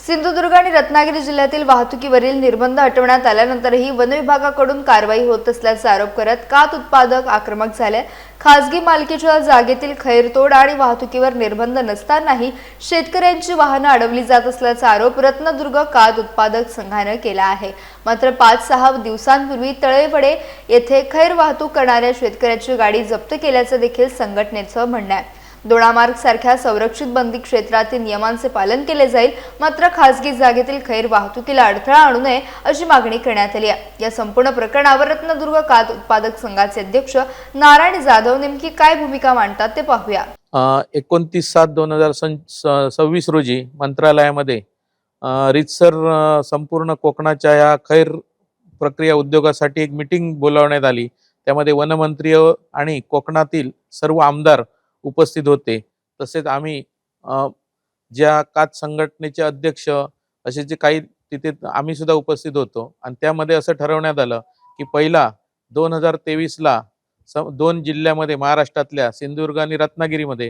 सिंधुदुर्ग आणि रत्नागिरी जिल्ह्यातील वाहतुकीवरील निर्बंध हटवण्यात आल्यानंतरही वन विभागाकडून कारवाई होत असल्याचा आरोप करत कात उत्पादक आक्रमक झाले। खासगी मालकीच्या जागेतील खैरतोड आणि वाहतुकीवर निर्बंध नसतानाही शेतकऱ्यांची वाहनं अडवली जात असल्याचा आरोप रत्नदुर्ग कात उत्पादक संघाने केला आहे। मात्र 5-6 दिवसांपूर्वी तळेवडे येथे खैर वाहतूक करणाऱ्या शेतकऱ्याची गाडी जप्त केल्याचे देखील संघटनेचं म्हणणं आहे। दोडामार्ग सारख्या संरक्षित बंदी क्षेत्रातील नियमांचे पालन केले जाईल, मात्र खासगी जागेतील खैर वाहतुकीला अडथळा आणू नये अशी मागणी करण्यात आली आहे। या संपूर्ण प्रकरणावर रत्नदुर्ग कात उत्पादक संघाचे अध्यक्ष नारायण जाधव नेमकी काय भूमिका मांडतात ते पाहूया। 29/7/2026 रोजी मंत्रालयामध्ये रीतसर संपूर्ण कोकणाच्या या खैर प्रक्रिया उद्योगासाठी एक मीटिंग बोलावण्यात आली। त्यामध्ये वनमंत्री आणि कोकणातील सर्व आमदार उपस्थित होते। तसेच आम्ही ज्या कात संघटनेचे अध्यक्ष असे जे काही तिथे आम्ही सुद्धा उपस्थित होतो आणि त्यामध्ये असं ठरवण्यात आलं की पहिला 2023ला 2 जिल्ह्यामध्ये महाराष्ट्रातल्या सिंधुदुर्ग आणि रत्नागिरीमध्ये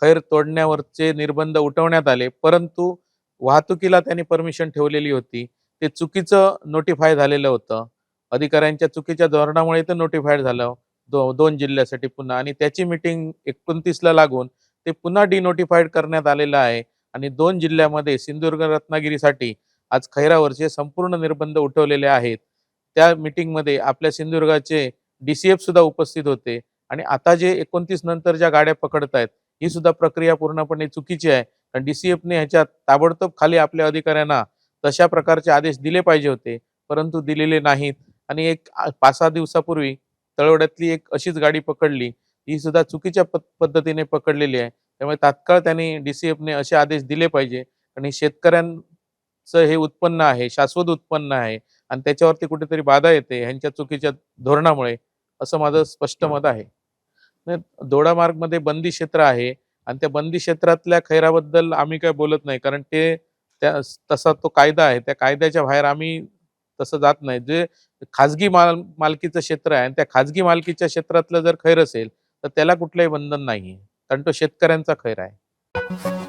खैर तोडण्यावरचे निर्बंध उठवण्यात आले, परंतु वाहतुकीला त्यांनी परमिशन ठेवलेली होती। ते चुकीचं नोटिफाय झालेलं होतं, अधिकाऱ्यांच्या चुकीच्या धोरणामुळे ते नोटिफाईड झालं 2 जिल्ह्यासाठी पुन्हा, आणि त्याची मीटिंग 29ला लागून ते पुन्हा डिनोटिफाईड करण्यात आलेलं आहे आणि 2 जिल्ह्यामध्ये सिंधुदुर्ग रत्नागिरीसाठी आज खैरावरचे संपूर्ण निर्बंध उठवलेले आहेत। त्या मीटिंगमध्ये आपल्या सिंधुदुर्गाचे DCF सुद्धा उपस्थित होते आणि आता जे 29 नंतर ज्या गाड्या पकडतायत ही सुद्धा प्रक्रिया पूर्णपणे चुकीची आहे। कारण DCFने ह्याच्यात ताबडतोब खाली आपल्या अधिकाऱ्यांना तशा प्रकारचे आदेश दिले पाहिजे होते, परंतु दिलेले नाहीत आणि एक 5-6 दिवसापूर्वी तळवड्यातली एक अशीच गाडी पकडली, ही सुद्धा चुकीच्या पद्धतीने पकडलेली आहे। त्यामुळे तात्काळ त्यांनी DCFने असे आदेश दिले पाहिजे आणि शेतकऱ्यांचं हे उत्पन्न आहे, शाश्वत उत्पन्न आहे आणि त्याच्यावरती कुठेतरी बाधा येते ह्यांच्या चुकीच्या धोरणामुळे, असं माझं स्पष्ट मत आहे। दोडामार्गमध्ये बंदी क्षेत्र आहे आणि त्या बंदी क्षेत्रातल्या खैराबद्दल आम्ही काय बोलत नाही, कारण ते तसा तो कायदा आहे, त्या कायद्याच्या बाहेर आम्ही तसं जात नाही। जे खाजगी मालकीचं क्षेत्र आहे आणि त्या खाजगी मालकीच्या क्षेत्रातलं जर खैर असेल तर त्याला कुठलंही बंधन नाही, कारण तो शेतकऱ्यांचा खैर आहे।